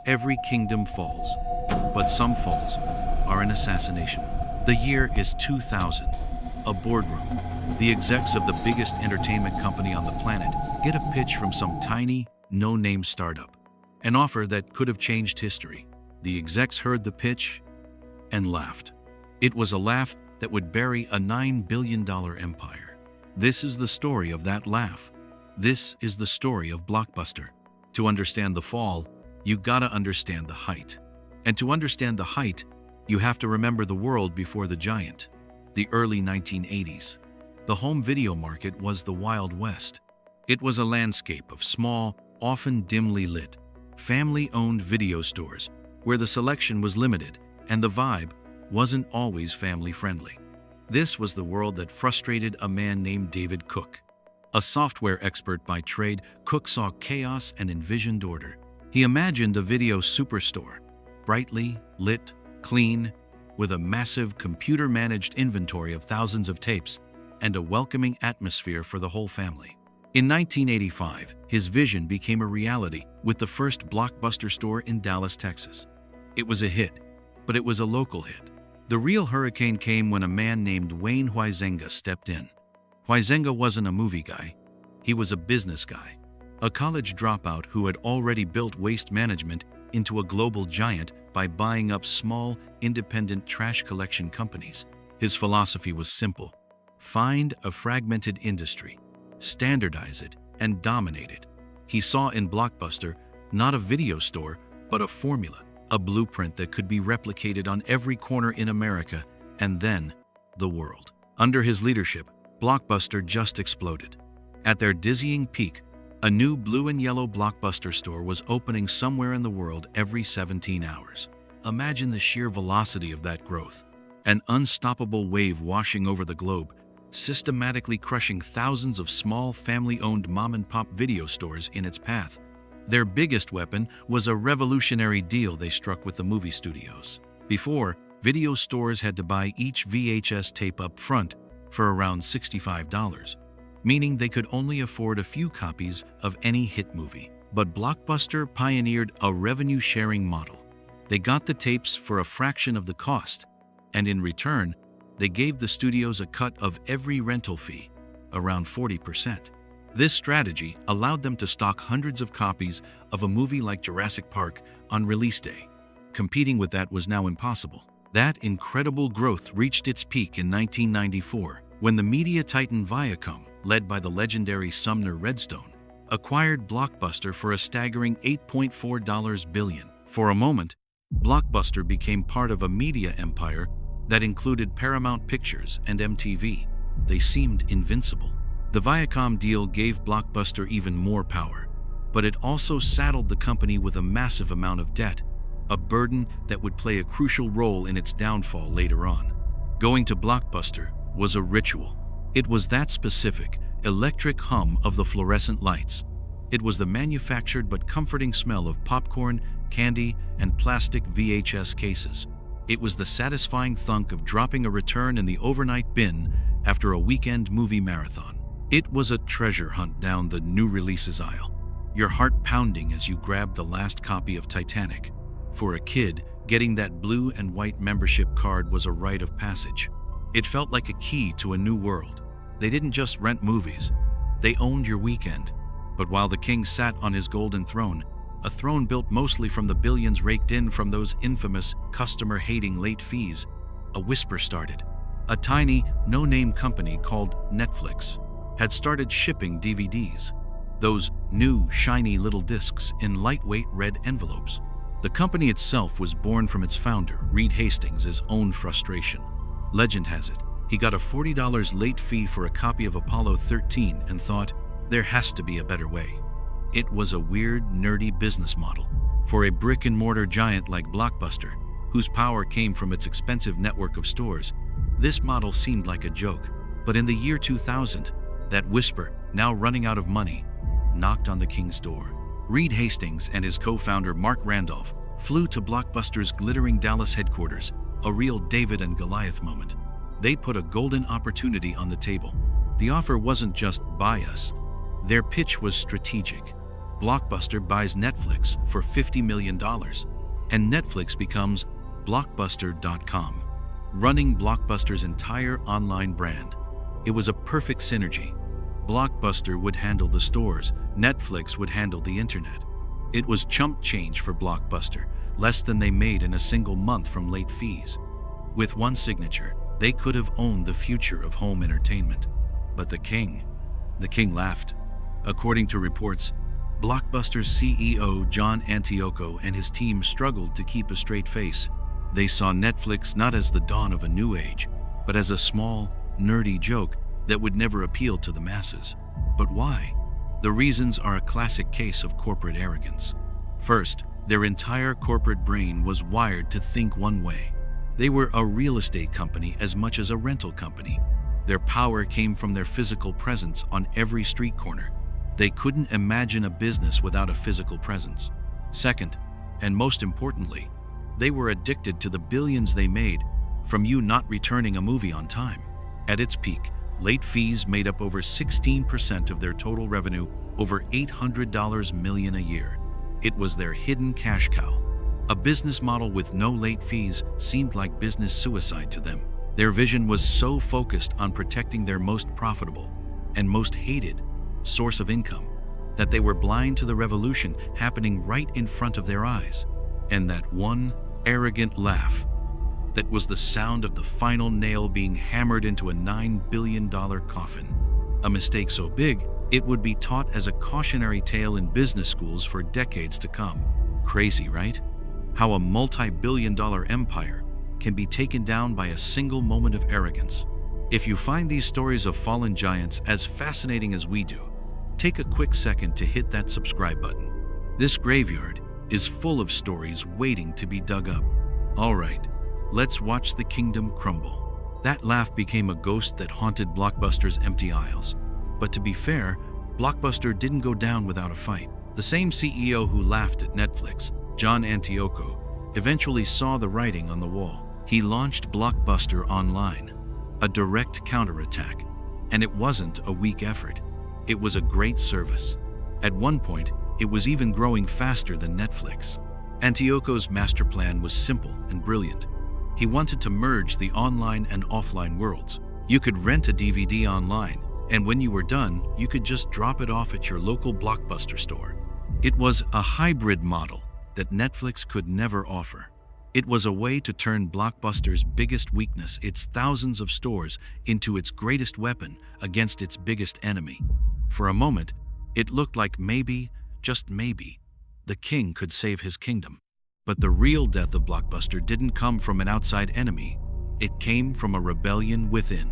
Every kingdom falls, but some falls are an assassination. The year is 2000. A boardroom. The execs of the biggest entertainment company on the planet get a pitch from some tiny, no-name startup. An offer that could have changed history. The execs heard the pitch and laughed. It was a laugh that would bury a $9 billion empire. This is the story of that laugh. This is the story of Blockbuster. To understand the fall, you gotta understand the height. And to understand the height, you have to remember the world before the giant. The early 1980s. The home video market was the Wild West. It was a landscape of small, often dimly lit, family-owned video stores where the selection was limited and the vibe wasn't always family-friendly. This was the world that frustrated a man named David Cook. A software expert by trade, Cook saw chaos and envisioned order. He imagined a video superstore, brightly lit, clean, with a massive computer-managed inventory of thousands of tapes and a welcoming atmosphere for the whole family. In 1985, his vision became a reality with the first Blockbuster store in Dallas, Texas. It was a hit, but it was a local hit. The real hurricane came when a man named Wayne Huizenga stepped in. Huizenga wasn't a movie guy. He was a business guy. A college dropout who had already built waste management into a global giant by buying up small, independent trash collection companies. His philosophy was simple. Find a fragmented industry, standardize it, and dominate it. He saw in Blockbuster not a video store, but a formula, a blueprint that could be replicated on every corner in America and then the world. Under his leadership, Blockbuster just exploded. At their dizzying peak, a new blue and yellow Blockbuster store was opening somewhere in the world every 17 hours. Imagine the sheer velocity of that growth. An unstoppable wave washing over the globe, systematically crushing thousands of small family-owned mom-and-pop video stores in its path. Their biggest weapon was a revolutionary deal they struck with the movie studios. Before, video stores had to buy each VHS tape up front for around $65. Meaning they could only afford a few copies of any hit movie. But Blockbuster pioneered a revenue-sharing model. They got the tapes for a fraction of the cost, and in return, they gave the studios a cut of every rental fee, around 40%. This strategy allowed them to stock hundreds of copies of a movie like Jurassic Park on release day. Competing with that was now impossible. That incredible growth reached its peak in 1994, when the media titan Viacom, led by the legendary Sumner Redstone, acquired Blockbuster for a staggering $8.4 billion. For a moment, Blockbuster became part of a media empire that included Paramount Pictures and MTV. They seemed invincible. The Viacom deal gave Blockbuster even more power, but it also saddled the company with a massive amount of debt, a burden that would play a crucial role in its downfall later on. Going to Blockbuster was a ritual. It was that specific, electric hum of the fluorescent lights. It was the manufactured but comforting smell of popcorn, candy, and plastic VHS cases. It was the satisfying thunk of dropping a return in the overnight bin after a weekend movie marathon. It was a treasure hunt down the new releases aisle, your heart pounding as you grabbed the last copy of Titanic. For a kid, getting that blue and white membership card was a rite of passage. It felt like a key to a new world. They didn't just rent movies, they owned your weekend. But while the king sat on his golden throne, a throne built mostly from the billions raked in from those infamous, customer-hating late fees, a whisper started. A tiny, no-name company called Netflix had started shipping DVDs, those new, shiny little discs in lightweight red envelopes. The company itself was born from its founder, Reed Hastings' own frustration. Legend has it, he got a $40 late fee for a copy of Apollo 13 and thought, there has to be a better way. It was a weird, nerdy business model. For a brick-and-mortar giant like Blockbuster, whose power came from its expensive network of stores, this model seemed like a joke. But in the year 2000, that whisper, now running out of money, knocked on the king's door. Reed Hastings and his co-founder Mark Randolph flew to Blockbuster's glittering Dallas headquarters, a real David and Goliath moment. They put a golden opportunity on the table. The offer wasn't just buy us. Their pitch was strategic. Blockbuster buys Netflix for $50 million, and Netflix becomes Blockbuster.com, running Blockbuster's entire online brand. It was a perfect synergy. Blockbuster would handle the stores, Netflix would handle the internet. It was chump change for Blockbuster, less than they made in a single month from late fees. With one signature, they could have owned the future of home entertainment. But the king laughed. According to reports, Blockbuster's CEO John Antioco and his team struggled to keep a straight face. They saw Netflix not as the dawn of a new age, but as a small, nerdy joke that would never appeal to the masses. But why? The reasons are a classic case of corporate arrogance. First, their entire corporate brain was wired to think one way. They were a real estate company as much as a rental company. Their power came from their physical presence on every street corner. They couldn't imagine a business without a physical presence. Second, and most importantly, they were addicted to the billions they made from you not returning a movie on time. At its peak, late fees made up over 16% of their total revenue, over $800 million a year. It was their hidden cash cow. A business model with no late fees seemed like business suicide to them. Their vision was so focused on protecting their most profitable and most hated source of income that they were blind to the revolution happening right in front of their eyes. And that one arrogant laugh that was the sound of the final nail being hammered into a $9 billion coffin. A mistake so big, it would be taught as a cautionary tale in business schools for decades to come. Crazy, right? How a multi-billion-dollar empire can be taken down by a single moment of arrogance. If you find these stories of fallen giants as fascinating as we do, take a quick second to hit that subscribe button. This graveyard is full of stories waiting to be dug up. All right, let's watch the kingdom crumble. That laugh became a ghost that haunted Blockbuster's empty aisles. But to be fair, Blockbuster didn't go down without a fight. The same CEO who laughed at Netflix, John Antioco, eventually saw the writing on the wall. He launched Blockbuster Online, a direct counterattack. And it wasn't a weak effort. It was a great service. At one point, it was even growing faster than Netflix. Antioco's master plan was simple and brilliant. He wanted to merge the online and offline worlds. You could rent a DVD online, and when you were done, you could just drop it off at your local Blockbuster store. It was a hybrid model that Netflix could never offer. It was a way to turn Blockbuster's biggest weakness, its thousands of stores, into its greatest weapon against its biggest enemy. For a moment, it looked like maybe, just maybe, the king could save his kingdom. But the real death of Blockbuster didn't come from an outside enemy. It came from a rebellion within.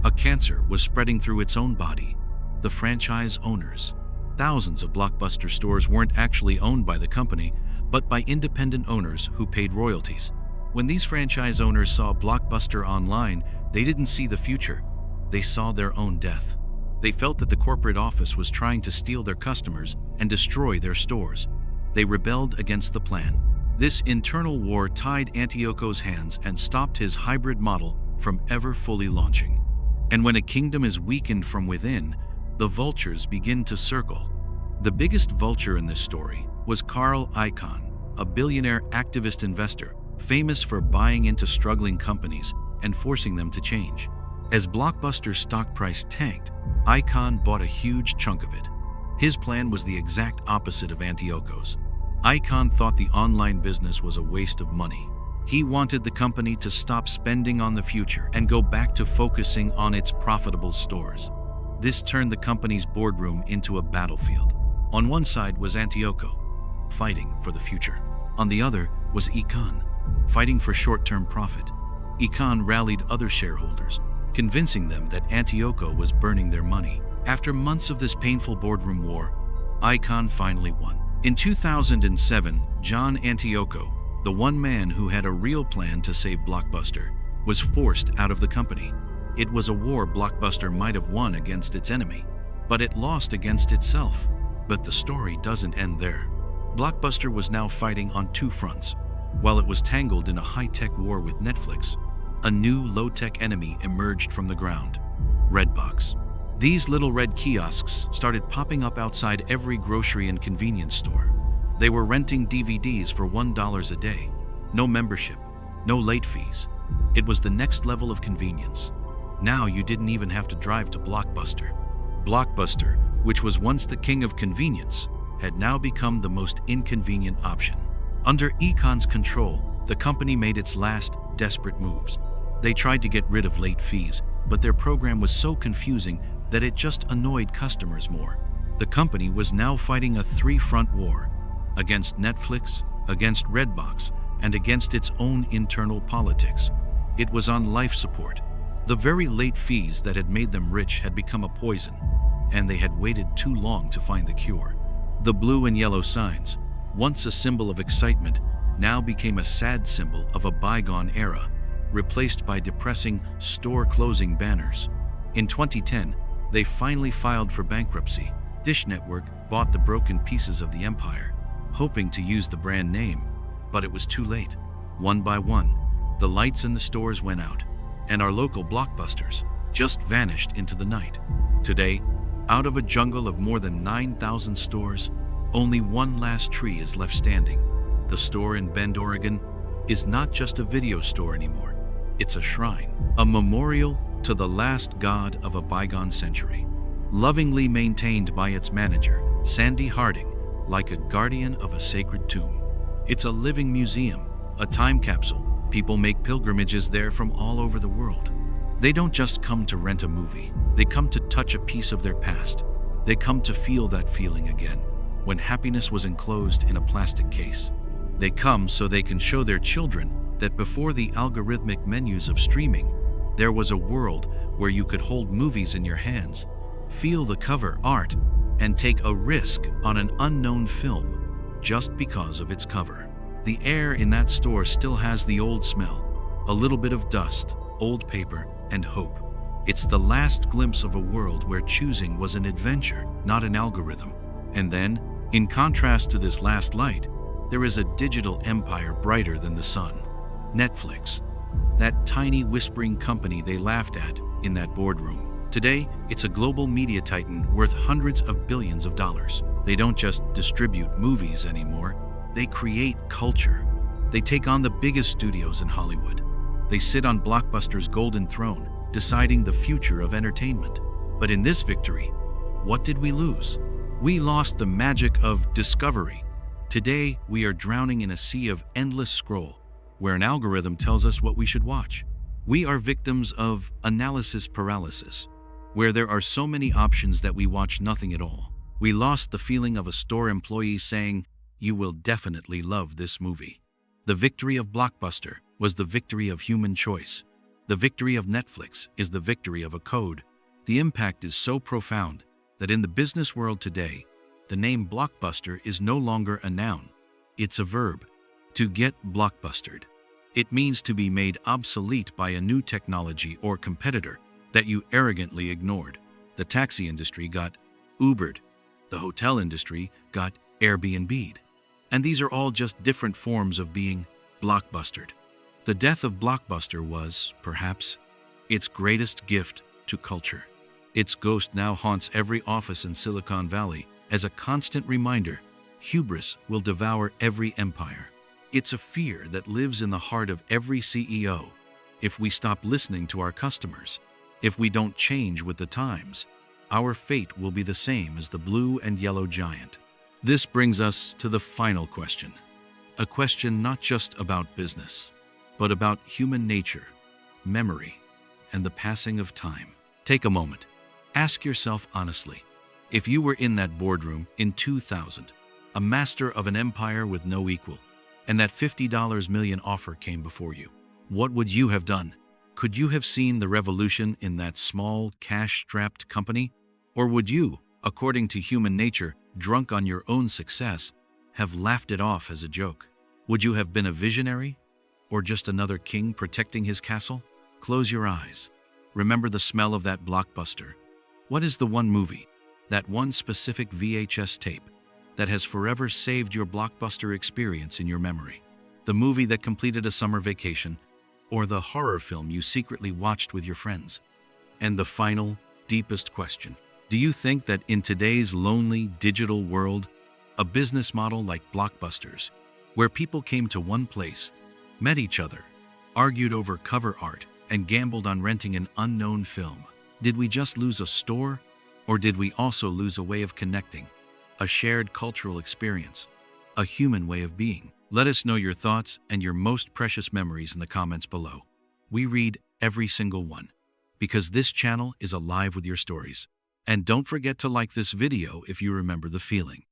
A cancer was spreading through its own body, the franchise owners. Thousands of Blockbuster stores weren't actually owned by the company, but by independent owners who paid royalties. When these franchise owners saw Blockbuster Online, they didn't see the future. They saw their own death. They felt that the corporate office was trying to steal their customers and destroy their stores. They rebelled against the plan. This internal war tied Antioco's hands and stopped his hybrid model from ever fully launching. And when a kingdom is weakened from within, the vultures begin to circle. The biggest vulture in this story was Carl Icahn, a billionaire activist investor, famous for buying into struggling companies and forcing them to change. As Blockbuster's stock price tanked, Icahn bought a huge chunk of it. His plan was the exact opposite of Antioco's. Icahn thought the online business was a waste of money. He wanted the company to stop spending on the future and go back to focusing on its profitable stores. This turned the company's boardroom into a battlefield. On one side was Antioco, fighting for the future. On the other was Icahn, fighting for short-term profit. Icahn rallied other shareholders, convincing them that Antioco was burning their money. After months of this painful boardroom war, Icahn finally won. In 2007, John Antioco, the one man who had a real plan to save Blockbuster, was forced out of the company. It was a war Blockbuster might have won against its enemy, but it lost against itself. But the story doesn't end there. Blockbuster was now fighting on two fronts. While it was tangled in a high-tech war with Netflix, a new low-tech enemy emerged from the ground: Redbox. These little red kiosks started popping up outside every grocery and convenience store. They were renting DVDs for $1 a day. No membership, no late fees. It was the next level of convenience. Now you didn't even have to drive to Blockbuster. Blockbuster, which was once the king of convenience, had now become the most inconvenient option. Under Econ's control, the company made its last desperate moves. They tried to get rid of late fees, but their program was so confusing that it just annoyed customers more. The company was now fighting a three-front war: against Netflix, against Redbox, and against its own internal politics. It was on life support. The very late fees that had made them rich had become a poison, and they had waited too long to find the cure. The blue and yellow signs, once a symbol of excitement, now became a sad symbol of a bygone era, replaced by depressing store-closing banners. In 2010, they finally filed for bankruptcy. Dish Network bought the broken pieces of the empire, hoping to use the brand name, but it was too late. One by one, the lights in the stores went out, and our local Blockbusters just vanished into the night. Today, out of a jungle of more than 9,000 stores, only one last tree is left standing. The store in Bend, Oregon, is not just a video store anymore. It's a shrine, a memorial to the last god of a bygone century, lovingly maintained by its manager, Sandy Harding, like a guardian of a sacred tomb. It's a living museum, a time capsule. People make pilgrimages there from all over the world. They don't just come to rent a movie. They come to touch a piece of their past. They come to feel that feeling again, when happiness was enclosed in a plastic case. They come so they can show their children that before the algorithmic menus of streaming, there was a world where you could hold movies in your hands, feel the cover art, and take a risk on an unknown film just because of its cover. The air in that store still has the old smell, a little bit of dust, old paper, and hope. It's the last glimpse of a world where choosing was an adventure, not an algorithm. And then, in contrast to this last light, there is a digital empire brighter than the sun. Netflix, that tiny whispering company they laughed at in that boardroom. Today, it's a global media titan worth hundreds of billions of dollars. They don't just distribute movies anymore. They create culture. They take on the biggest studios in Hollywood. They sit on Blockbuster's golden throne, deciding the future of entertainment. But in this victory, what did we lose? We lost the magic of discovery. Today, we are drowning in a sea of endless scroll, where an algorithm tells us what we should watch. We are victims of analysis paralysis, where there are so many options that we watch nothing at all. We lost the feeling of a store employee saying, "You will definitely love this movie." The victory of Blockbuster was the victory of human choice. The victory of Netflix is the victory of a code. The impact is so profound that in the business world today, the name Blockbuster is no longer a noun. It's a verb. To get blockbustered. It means to be made obsolete by a new technology or competitor that you arrogantly ignored. The taxi industry got Ubered. The hotel industry got Airbnb'd. And these are all just different forms of being blockbustered. The death of Blockbuster was, perhaps, its greatest gift to culture. Its ghost now haunts every office in Silicon Valley as a constant reminder: hubris will devour every empire. It's a fear that lives in the heart of every CEO. If we stop listening to our customers, if we don't change with the times, our fate will be the same as the blue and yellow giant. This brings us to the final question. A question not just about business, but about human nature, memory, and the passing of time. Take a moment. Ask yourself honestly, if you were in that boardroom in 2000, a master of an empire with no equal, and that $50 million offer came before you, what would you have done? Could you have seen the revolution in that small, cash-strapped company? Or would you, according to human nature, drunk on your own success, have laughed it off as a joke? Would you have been a visionary? Or just another king protecting his castle? Close your eyes. Remember the smell of that Blockbuster. What is the one movie, that one specific VHS tape, that has forever saved your Blockbuster experience in your memory? The movie that completed a summer vacation, or the horror film you secretly watched with your friends? And the final, deepest question. Do you think that in today's lonely digital world, a business model like Blockbusters, where people came to one place, met each other, argued over cover art, and gambled on renting an unknown film, did we just lose a store, or did we also lose a way of connecting, a shared cultural experience, a human way of being? Let us know your thoughts and your most precious memories in the comments below. We read every single one, because this channel is alive with your stories. And don't forget to like this video if you remember the feeling.